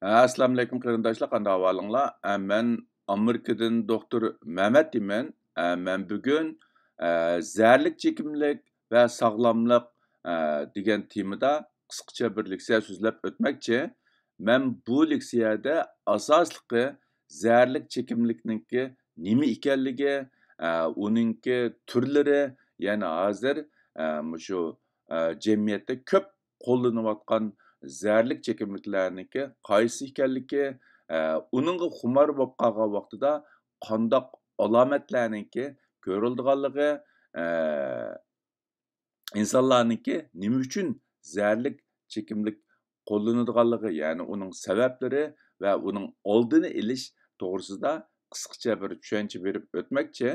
Assalamu alaykum qarindoshlar, qanday ahvolinglar? Men Amerikadan doktor Mehmet deyman. Men bugun zarlik chekimlik va sog'lomlik degan temada qisqacha bir leksiya so'zlab o'tmoqchi. Men bu leksiyada asosliqi zarlik chekimlikniki nima ekanligi, uningki turlari, yana hozir shu jamiyatda ko'p qo'llanayotgan zarlik chekimliklarniki qaysi ekanligi, uningga xumor bo'lib qolgan vaqtida qandoq alomatlarniki ko'rildiganligi, eee, insonlarniki nima uchun zarlik chekimlik qo'llanadiganligi, ya'ni uning sabablari va uning oldini olish to'g'risida qisqacha bir tushuncha berib o'tmoqchi.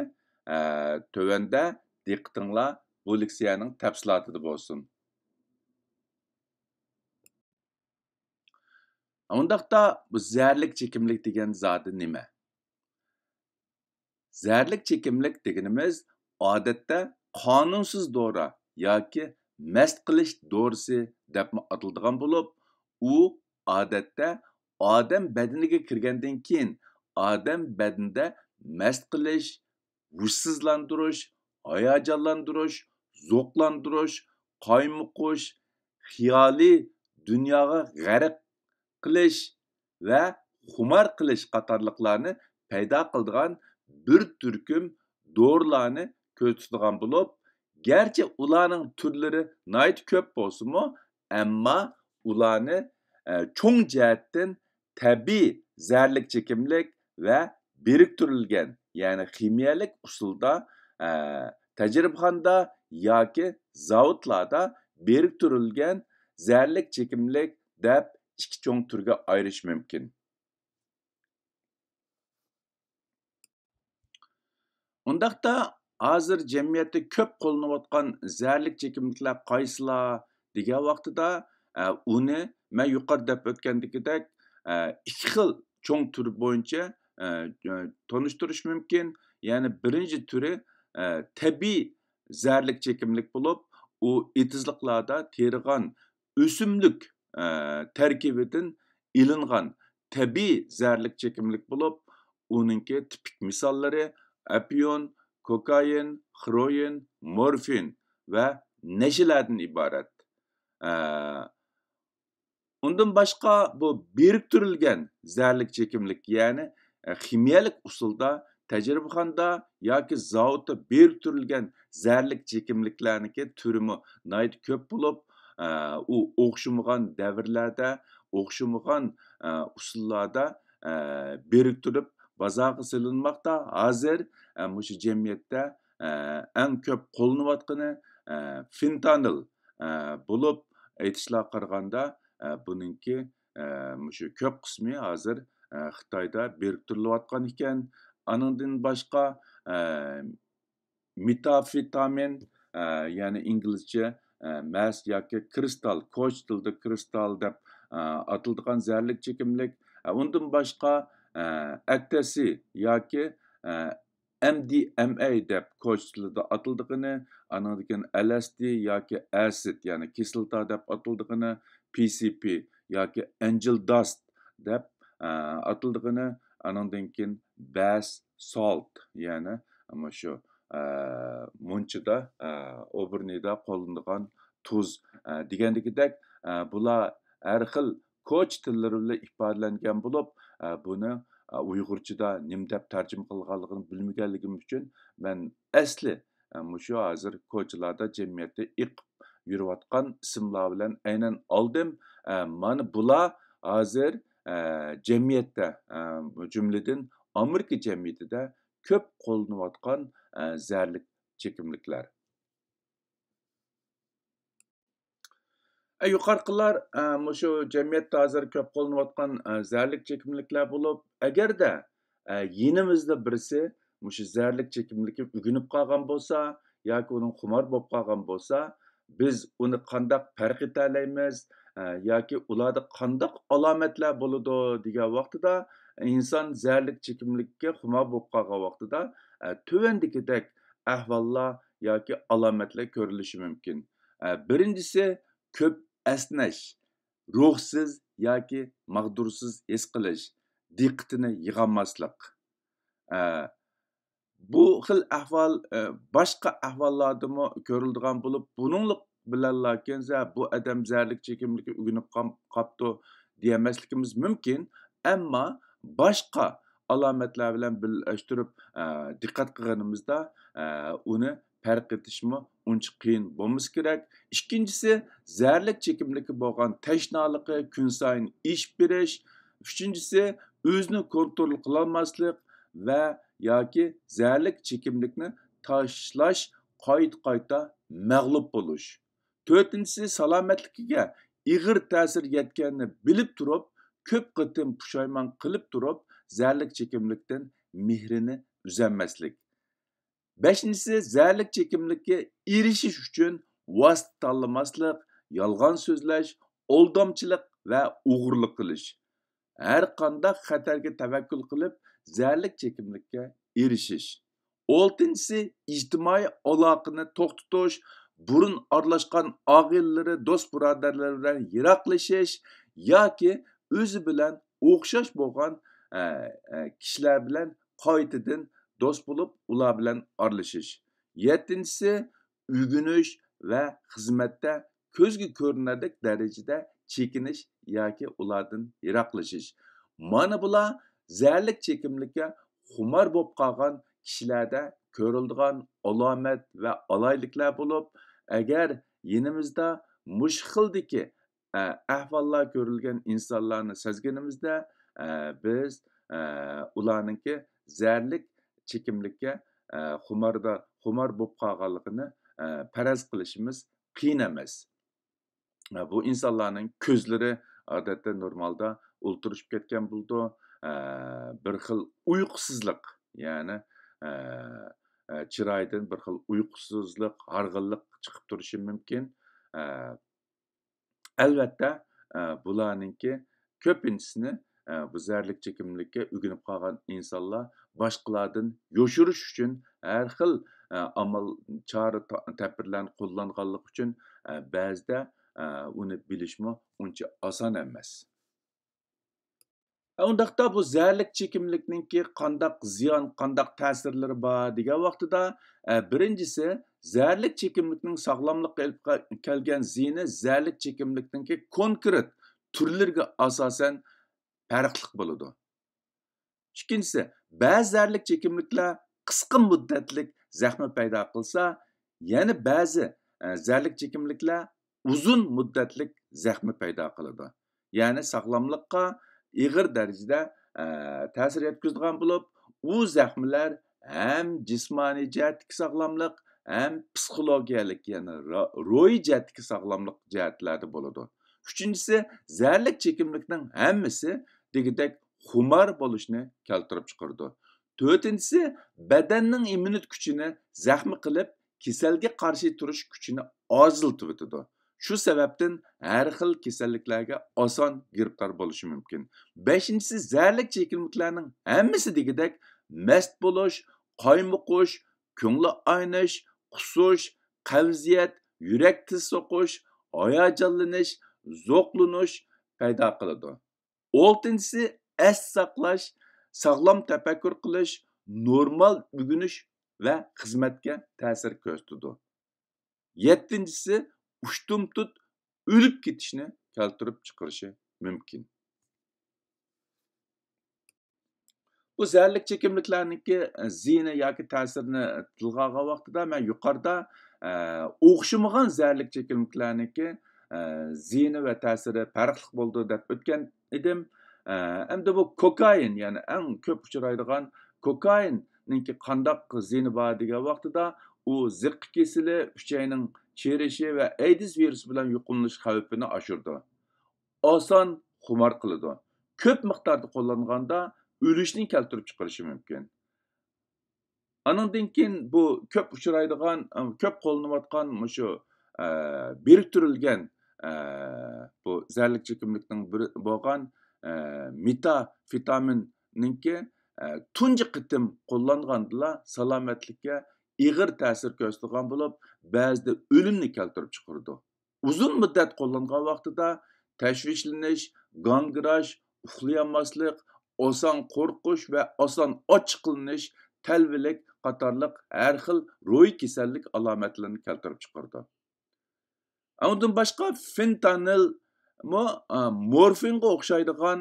Tövəndə diqqətinizlər bu leksiyanın təfsilatında bo'lsin. Undaqda bu zərlik çekimlik degan zati nima? Zərlik çekimlik deganimiz odatda qonunsiz dora yoki mast qilish dorisi deb ataladigan bo'lib, u odatda odam badaniga kirgandan keyin odam badanida mast qilish, hushsizlantirish, hayajonlantirish, zo'qlantirish, qaymoqish, xiyoliy dunyoga g'arq qilish va xumor qilish qatorliqlarni paydo qiladigan bir turkum dorilarni ko'rsatadigan bo'lib, garchi ularning turlari nihoyat ko'p bo'lsa-mu, ammo ularni cho'ng jihatdan tabiiy zarlik chekimlik va biriktirilgan, ya'ni kimyalik usulda tajribaxonada yoki zavodlarda biriktirilgan zarlik chekimlik deb ikki cho'ng turga ayirish mumkin. Undaqda hozir jamiyatda ko'p qo'llanayotgan zarlik chekimliklar qaysilar degan vaqtida uni men yuqorida deb o'tgandagidek ikki xil cho'ng tur bo'yicha tanishtirish mumkin. Ya'ni birinchi turi tabiiy zarlik chekimlik bo'lib, u etizliqlarda terigan o'simlik tarkibidan ilingan tabiiy zarlik chekimlik bo'lib, uningki tipik misollari apion, kokain, heroin, morfin va nashalardan iborat. Undan boshqa bu biriktirilgan zarlik chekimlik, ya'ni kimyalik usulda tajribaxonada yoki zavodda biriktirilgan zarlik chekimliklarniki turimi nihoyat ko'p bo'lib, u o'xshamagan davrlarda, o'xshamagan usullarda biriktirib bozorga solinmoqda. Hozir shu jamiyatda eng ko'p qo'llanayotgani fentanil bo'lib, aytishlarga qaraganda buningki shu ko'p qismi hozir Xitoyda biriktirilayotgan ekan. Aningdan boshqa metafetamin, ya'ni inglizcha mas yoki kristal, koç tilida kristal deb ataladigan zarlik chekimlik. Undan boshqa ecstasy yoki MDMA deb koç tilida ataldigini, aningdan LSD yoki acid, ya'ni kislota deb ataldigini, PCP yoki angel dust deb ataldigini, aningdan keyin bath salt, ya'ni ama shu munchida o'birnida qo'llanadigan tuz degandagidek, bular har xil koç tillari bilan ifodalangan bo'lib, buni uyg'urchada nim deb tarjima qilganligini bilmaganligim uchun men asli shu hozir ko'chalarda jamiyatda iqib yurayotgan ismlar bilan aynan oldim. Mana bular hozir jamiyatda, jumladan Amerika jamiyatida ko'p qo'llanayotgan zarlik chekimliklar. Yuqoriqilar shu jamiyatda hozir ko'p qo'llanayotgan zarlik chekimliklar bo'lib, agarda yinimizda birisi shu zarlik chekimlikka ugunib qolgan bo'lsa yoki uning xumor bo'lib qolgan bo'lsa, biz uni qandoq farq eta olamiz yoki ularda qandoq alomatlar bo'ladi degan vaqtida, inson zarlik chekimlikka xumor bo'lib qolgan vaqtida tuvandagidek ahvollar yoki alomatlar ko'rilishi mumkin. Birinchisi ko'p esnash, ruhsiz yoki mag'dursiz his qilish, diqqatini yig'olmaslik. Eee, bu xil ahvol boshqa ahvollardami ko'riladigan bo'lib, buninglik bilanla kelsa bu odam zarlik chekimlikka ugunib qopti deyamasligimiz mumkin. Ammo boshqa alomatlar bilan birlashtirib diqqat qilganimizda uni farq etishmi uncha qiyin bo'lmasa kerak. Ikkinchisi, zarlik chekimlikka bo'lgan tashnoligi kun sayin ish berish. Uchinchisi, o'zini kontrol qilolmaslik va yoki zarlik chekimlikni tashlash, qayta mag'lub bo'lish. To'rtinchisi, salomatligiga ig'ir ta'sir yetganini bilib turib, ko'p qitim pushaymon qilib turib, zarlik chekimlikdan mehrini uzanmaslik. Beshinchisi, zarlik chekimlikka erishish uchun vosita tanlamaslik, yolg'on so'zlash, aldamchilik va o'g'irlik qilish. Har qanday xatarga tavakkul qilib, zarlik chekimlikka erishish. Oltinchisi, ijtimoiy aloqani to'xtatish, burun aralashgan og'illari, do'st birodarlar bilan yiroqlashish yoki o'zi bilan o'xshash bo'lgan kishilar bilan qaytadan do'st bo'lib, ular bilan aralashish. Yettinchisi, o'rganish va xizmatda ko'zga ko'rinarlik darajada chekinish yoki ulardan yiroqlashish. Mana bular zarlik chekimlikka xumor bo'lib qolgan kishilarda ko'riladigan alomat va alayliklar bo'lib, agar yinimizda mush xildagi ahvollar ko'rilgan insonlarni sezganimizda biz ularninki zarlik chekimlikka xumor bo'lib qolganligini faraz qilishimiz qiyin emas. Bu insonlarning ko'zlari odatda normalda o'ltirishib ketgan bo'ldi. Bir xil uyqusizlik, ya'ni chiroydan bir xil uyqusizlik, harg'inlik chiqib turishi mumkin. Albatta, bularninki ko'pinchisini bu zarlik chekimlikka ugunib qolgan insonlar boshqalardan yoshirish uchun har xil amal chora tadbirlarni qo'llanganlik uchun ba'zida uni bilishmi uncha oson emas. Undaqda bu zarlik chekimlikninki qandaq ziyon, qandaq ta'sirlari bor degan vaqtida birinchisi, zarlik chekimlikning sog'lomlikqa olib kelgan ziyoni zarlik chekimlikninki konkret turlariga asosan farqli bo'ladi. Ikkinchisi, ba'zi zarlik chekimliklar qisqa muddatlik zaxmi paydo qilsa, yana ba'zi zarlik chekimliklar uzun muddatlik zaxmi paydo qiladi. Ya'ni sog'lomlikqa ig'ir darajada ta'sir yetkazadigan bo'lib, u zaxmlar ham jismoniy jihatdagi sog'lomlik, ham psixologiyalik, ya'ni ruhiy jihatdagi sog'lomlik jihatlarda bo'ladi. Uchinchisi, zarlik chekimlikning hammasi degidek xumor bo'lishni keltirib chiqardi. To'rtinchisi, badanning immunit kuchini zaxmi qilib, kasalga qarshi turish kuchini oziltib o'tadi. Shu sababdan har xil kasalliklarga oson giribtor bo'lishi mumkin. Beshinchisi, zarlik chekimliklarning hammasi degidek mast bo'lish, qaymoqish, ko'ngli aynish, qusish, qavziyat, yurak tez so'qish, hayajonlanish, zo'qlanish paydo qiladi. Oltinchisi, as saqlash, sog'lom tafakkur qilish, normal o'rganish va xizmatga ta'sir ko'rsatadi. Yettinchisi, ushtumtut o'lib ketishni keltirib chiqarishi mumkin. Bu zarlik chekimliklarniki ziyoni yoki ta'sirini tilga olgan vaqtida men yuqorida o'xshamagan zarlik chekimliklarniki ziyoni va ta'siri farqli bo'ldi deb o'tgan edim. Endi bu kokain, ya'ni eng ko'p uchraydigan kokainninki qandaq ziyoni bor degan vaqtida u ziqqa kesili, uchayning chirishi va AIDS virusi bilan yuqumlanish xavfini oshirdi. Oson xumor qiladi. Ko'p miqdorda qo'llanganda o'lishni keltirib chiqarishi mumkin. Anundan keyin bu ko'p uchraydigan, ko'p qo'llanayotgan shu biriktirilgan bu zarlik chekimlikning biri bo'lgan metafetaminninki tunji qitim qo'llanganda salomatlikka ig'ir ta'sir ko'rsatgan bo'lib, ba'zida o'limni keltirib chiqardi. Uzun muddat qo'llangan vaqtida tashvishlanish, gangirash, uxlayolmaslik, oson qo'rqish va oson ochiqlanish, talvilik qatorliq har xil ruhiy kasallik alomatlarini keltirib chiqardi. Undan boshqa fentanil morfinga o'xshaydigan,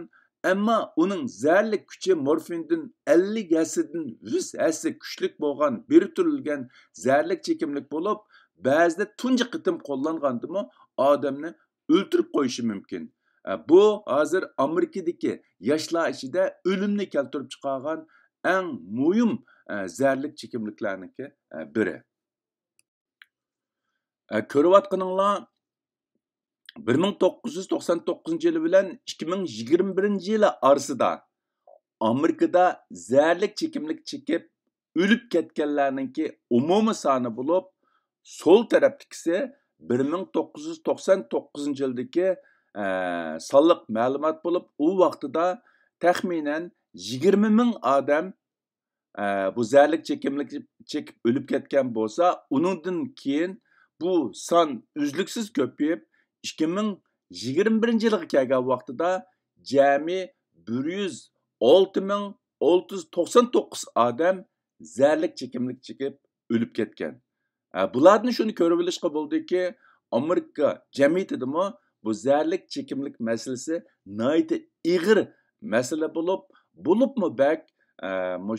ammo uning zararlik kuchi morfindan 50 hassidan 100 hassi kuchlik bo'lgan bir turilgan zararlik chekimlik bo'lib, ba'zida tunji qitim qo'llangandimi odamni o'ltirib qo'yishi mumkin. Bu hozir Amerikadagi yoshlar ichida o'limni keltirib chiqargan eng muhim zararlik chekimliklarniki biri. Ko'rayotganinglar 1999 yılı bilen 2021 yılı arasında Amerika'da zararlik çekimlik çekip ölüp ketkenlerninki umumi sani bulup sol taraftakisi 1999 yıldaki sallık malumat bulup o vaxtıda tahminen 20 bin adam bu zararlik çekimlik çekip ölüp ketken bolsa onundan keyin bu san üzlüksüz köpeyip 2021 yılga kelgan vaqtida jami 106.699 odam zararlik chekimlik chekib o'lib ketgan. Bularni shuni ko'rib olishga bo'ldiki, Amerika jamiyatidami bu zararlik chekimlik masalasi nihoyat ig'ir masala bo'libmi bak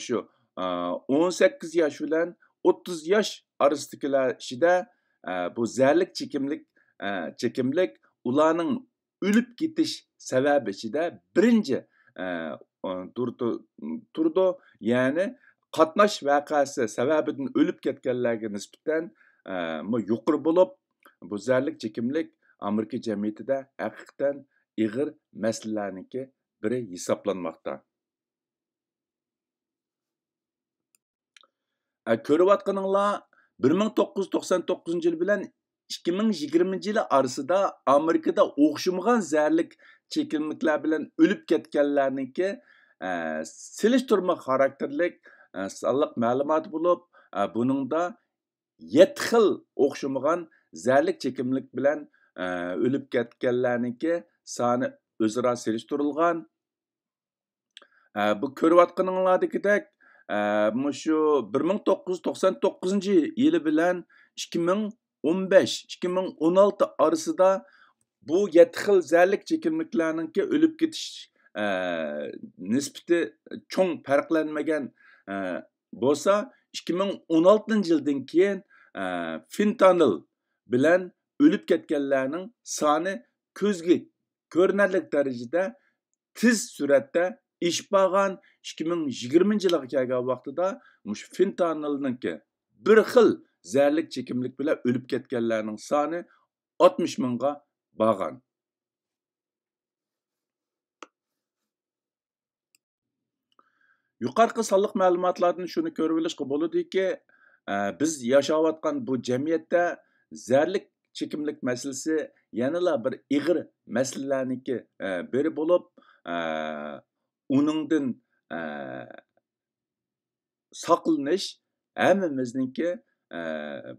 shu 18 yosh bilan 30 yosh orasidagilar ichida bu zararlik çekimlik ularning o'lib ketish sababi ichida birinchi turdi, ya'ni qatnash voqeasi sababidan o'lib ketganlarga nisbatan yuqori bo'lib, bu zararlik chekimlik Amerika jamiyatida haqiqatan ig'ir masalalarniki biri hisoblanmoqda. Ko'rayotganinglar 1999 yil bilan 2020 yılı arasında Amerika'da o'xshamagan zararlik chekimliklar bilan o'lib ketganlarniki selishtirma xarakterlik sonliq ma'lumot bo'lib, buningda 7 xil o'xshamagan zararlik chekimlik bilan o'lib ketganlarniki soni o'zaro selishtirilgan. Bu ko'rayotganinglardagidek shu 1999 yılı bilan 2015-2016 arasında bu 7 xil zararlik chekimliklarninki o'lib ketish nisbati cho'ng farqlanmagan bo'lsa, 2016 yildan keyin fentanil bilan o'lib ketganlarning soni ko'zga ko'rinarli darajada tez suratda ish bo'lgan. 2020 yilga kelgan vaqtida mush fentanilninki bir xil zararlik chekimlik bilan o'lib ketganlarning soni 60 mingga borgan. Yuqorqi sonliq ma'lumotlardan shuni ko'rib olishga bo'ladiki, biz yashayotgan bu jamiyatda zararlik chekimlik masalasi yanala bir ig'ir masalalarniki biri bo'lib, uningdan saqlanish hammamizniki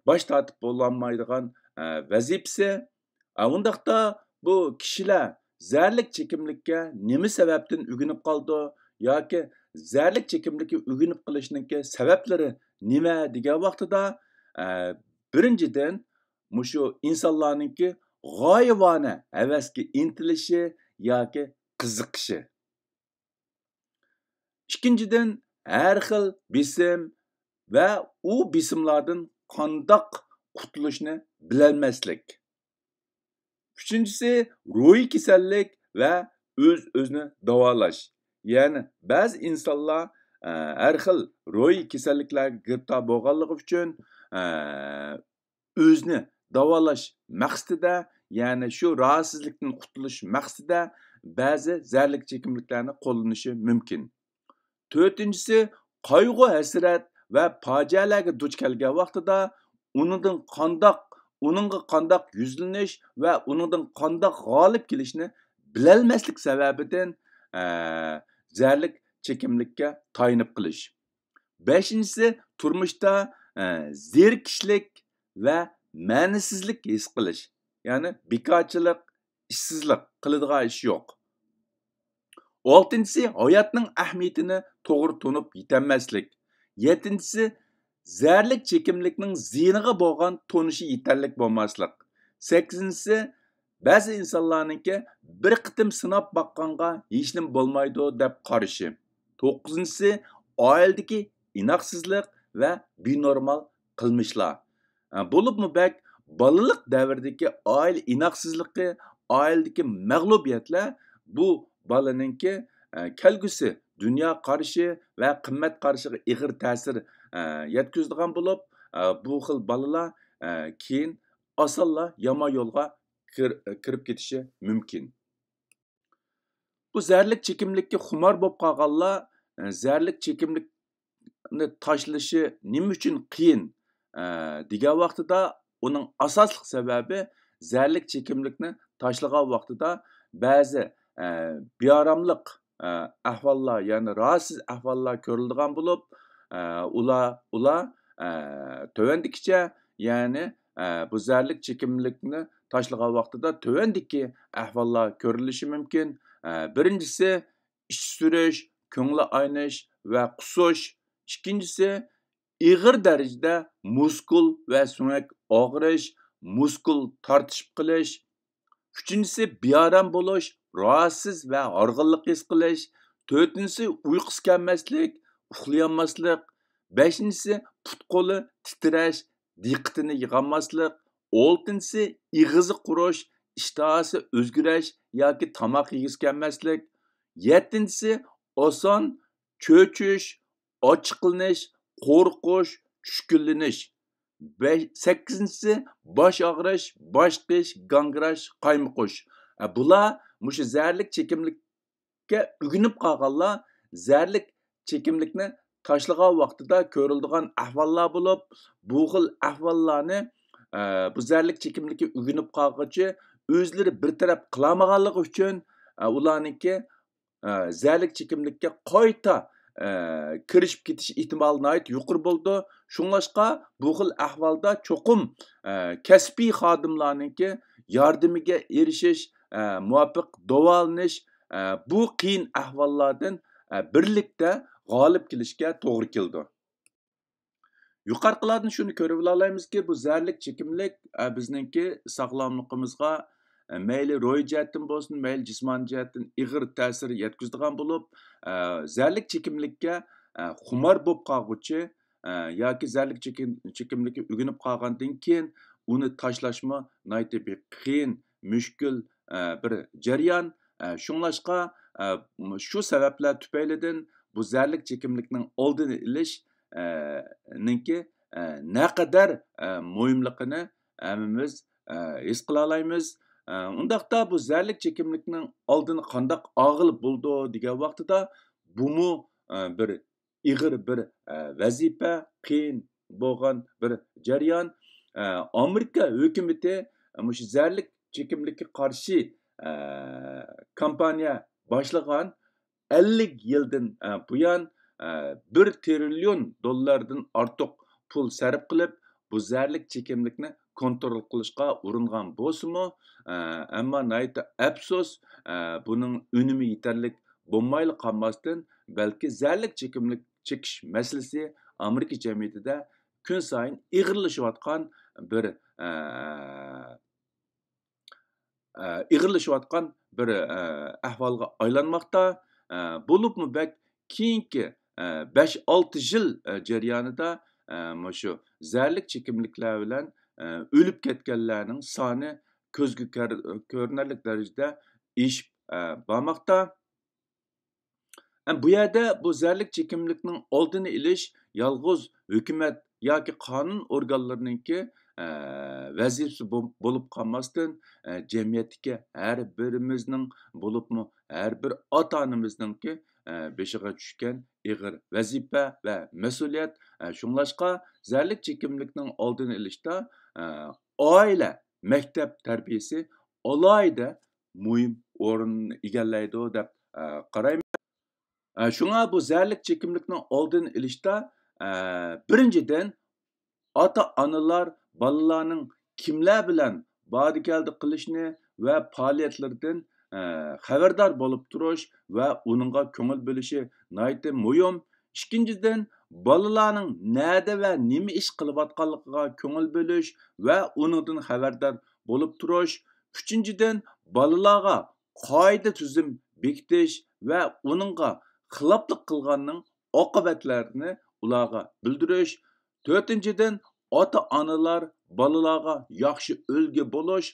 bosh tortib bo'lolmaydigan vazifasi. Undaqda bu kishilar zararlik chekimlikka nima sababdan o'ginib qoldi yoki zararlik chekimlikka o'ginib qilishninki sabablari nima degan vaqtida birinchidan shu insonlarninki g'oyivona havasga intilishi yoki qiziqishi. Ikkinchidan har xil bisim va u bisimlardan qandoq qutulishni bilolmaslik. Uchinchisi ruhiy kasallik va o'z-o'zini davolash. Ya'ni ba'zi insonlar har xil ruhiy kasalliklarga giribtor bo'lganligi uchun o'zini davolash maqsadida, ya'ni shu rahatsizlikdan qutulish maqsadida ba'zi zararlik chekimliklarni qo'llanishi mumkin. To'rtinchisi qayg'u, hasrat va fojialarga duch kelgan vaqtida uningga qandoq yuzlanish va uningdan qandoq g'olib kelishni bilolmaslik sababidan zararlik chekimlikka tayinib qilish. Beshinchisi turmushda zerikishlik va ma'nisizlik his qilish. Ya'ni bekorchilik, ishsizlik, qiladigan ish yo'q. 6-si hayotning ahamiyatini to'g'ri tunib yetolmaslik. 7-si zarlik chekimlikning ziyniga bo'lgan tonishi yetarlik bo'lmaslik. 8-si ba'zi insonlarningki bir qitim sinab baqqanga hech nima bo'lmaydi deb qarashi. 9-si oiladagi inoqsizlik va benormal qilmishlar. Bo'libmi bak balalik davridagi oila inoqsizligi, oiladagi mag'lubiyatlar bu balaninki kelgusi dunyo qarashi va qimmat qarashiga ig'ir ta'sir yetkazadigan bo'lib, bu xil balalar keyin osonla yomon yo'lga kirib ketishi mumkin. Bu zarlik chekimlikka xumor bo'lib qolganlar zarlik chekimlikni tashlashi nima uchun qiyin degan vaqtida uning asosli sababi zarlik chekimlikni tashlagan vaqtida ba'zi bearomlik ahvollar, ya'ni rohatsiz ahvollar ko'riladigan bo'lib, ular tovandikicha, ya'ni bu zarlik chekimlikni tashlagan vaqtida tuvandiki ahvollar ko'rilishi mumkin. Birinchisi ish surish, ko'ngli aynish va qusish. Ikkinchisi ig'ir darajada muskul va suyak og'rish, muskul tortishib qilish. Uchinchisi bearam bo'lish, rohatsiz va horg'inlik his qilish. To'rtinchisi uyqusi kelmaslik, uxlayolmaslik. Beshinchisi put-qo'li titrash, diqqatini yig'olmaslik. Oltinchisi ig'izi qurish, ishtahasi o'zgarish yoki tomoq yegisi kelmaslik. Yettinchisi oson cho'chish, ochiqlanish, qo'rqish, tushkunlanish. 8-si bosh og'rish, bosh qish, gangrash, qaymoqish. Bular mushu zarlik chekimlikka ugunib qolganlar zarlik chekimlikni tashlagan vaqtida ko'riladigan ahvollar bo'lib, bu xil ahvollarni bu zarlik chekimlikka ugunib qolg'ichi o'zlari bir taraf qilamaganligi uchun ularniki zarlik chekimlikka qayta kirishib ketish ehtimoli nihoyat yuqori bo'ldi. Shunlashqa bu xil ahvolda cho'qim kasbiy xodimlarningki yordamiga erishish, muvofiq davolanish bu qiyin ahvollardan birlikda g'olib kelishga to'g'ri keldi. Yuqoriqilardan shuni ko'rib olamizki, bu zarlik chekimlik bizningki sog'lomligimizga mayli ro'y jihatdan bo'lsin, mayli jismoniy jihatdan ig'ir ta'sir yetkazadigan bo'lib, zarlik chekimlikka xumor bo'lib qolg'uchi yoki zarlik chekimlikka ugunib qolgandan keyin uni tashlashmi nihoyatda bir qiyin, mushkul bir jarayon. Shunlashqa shu sabablar tufaylidan bu zarlik chekimlikning oldini olish ninki naqadar muhimligini hammamiz his qila olamiz. Undaqda bu zarlik chekimlikning oldini qandoq og'ilib bo'ldi degan vaqtida bumu bir ig'ir bir vazifa, qiyin bo'lgan bir jarayon. Amerika hukumati shu zarlik chekimlikka qarshi kampaniya boshlagan 50 yildan buyon 1 trillion dollardan ortiq pul sarf qilib bu zarlik chekimlikni kontrol qilishga uringan bo'lsa-mu, ammo nihoyat afsus buning unumi yetarlik bo'lmayli qolmasdan, balki zarlik chekimlik chekish masalasi Amerika jamiyatida kun sayin ig'irlashayotgan bir ahvolga aylanmoqda. Bo'libmi bak keyingi 5-6 yil jarayonida shu zarlik chekimliklar bilan o'lib ketganlarning soni ko'zga ko'rinarli darajada oshib bormoqda. Bu yerda bu zarlik chekimlikning oldini olish yolg'iz hukumat yoki qonun organlarininki vazifasi bo'lib qolmasdan jamiyatdagi har birimizning bo'libmi har bir ota-onamizningki beshiga tushgan ig'ir vazifa va mas'uliyat. Shunlashqa zarlik chekimlikning oldini olishda oila, maktab tarbiyasi alohida muhim o'rin egallaydi deb qarayman. Shunga bu zarlik chekimlikning oldini olishda birinchidan ota-onalar bolalarning kimlar bilan bodi keldi qilishni va faoliyatlaridan xabardor bo'lib turish va uningga ko'ngil bo'lishi nihoyatda muhim. Ikkinchidan, bolalarning nada va nima ish qilayotganligiga ko'ngil bo'lish va uningdan xabardor bo'lib turish. Uchinchidan, bolalarga qoida tuzum bekitish va uningga xiloflik qilganning oqibatlarini ularga bildirish. To'rtinchidan, ota-onalar bolalarga yaxshi ulgu bo'lish,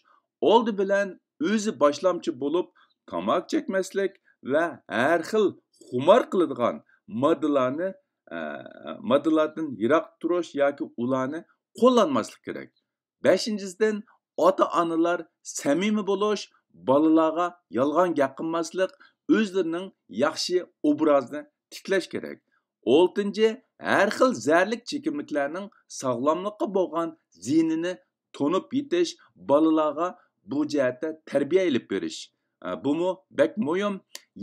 oldi bilan o'zi boshlamchi bo'lib, tamok chekmaslik va har xil xumor qiladigan moddalarni moddalardan yiroq turish yoki ularni qo'llanmaslik kerak. Beshinchisidan, ota-onalar samimiy bo'lish, bolalarga yolg'on gapirmaslik, o'zlarining yaxshi obrazini tiklash kerak. Oltinchi, har xil zarlik chekimliklarning sog'lomlikqa bo'lgan ziynini to'nib yetish, bolalarga bu jihatda tarbiya ilib berish. Bumu bek muhim.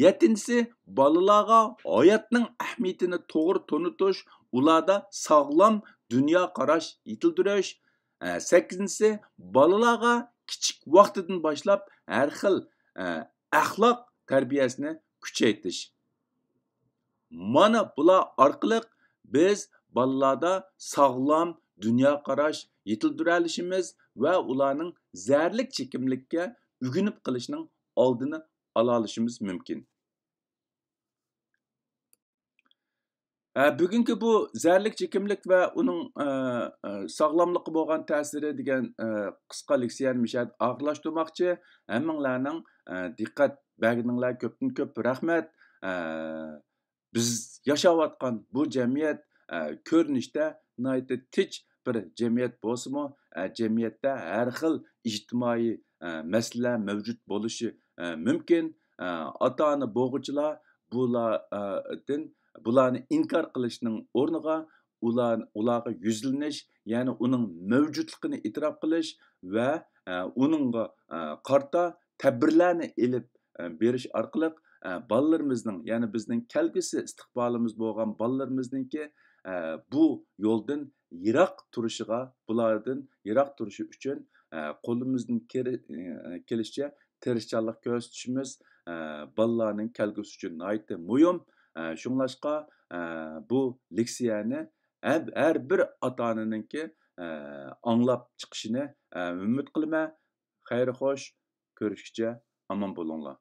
Yettinchisi, bolalarga hayotning ahamiyatini to'g'ri tonitish, ularda sog'lom dunyo qarash yetildirish. Sakkizinchisi, bolalarga kichik vaqtidan boshlab har xil axloq tarbiyasini kuchaytirish. Mana bular orqali biz bolalarda sog'lom dunyo qarash yetildira olishimiz va ularning zarlik chekimlikka ugunib qilishning oldini ola olishimiz mumkin. Bugungi bu zarlik chekimlik va uning sog'lomlikqa bo'lgan ta'siri degan qisqa leksiyani mishad og'irlashtirmoqchi. Hammanglarning diqqat berganinglar ko'pdan ko'p rahmat. Biz yashayotgan bu jamiyat ko'rinishda nihoyatda tinch bir jamiyat bo'lsa-mu, jamiyatda har xil ijtimoiy masalalar mavjud bo'lishi mumkin. Ota-ona bo'g'uvchilar bularni inkor qilishning o'rniga ularga yuzlanish, ya'ni uning mavjudligini e'tirof qilish va uningga qarta tadbirlarni ilib berish orqali balalarimizning, ya'ni bizning kelgusi istiqbolimiz bo'lgan balalarimizninki bu yo'ldan yiroq turishiga, bulardan yiroq turishi uchun qo'limizdan kelishicha tirishchanlik ko'rsatishimiz balalarning kelgusi uchun nihoyatda muhim. Shunglashqa bu leksiyani har bir ota-onaninki anglab chiqishini umid qilaman. Xayr xo'sh, ko'rishguncha omon bo'linglar.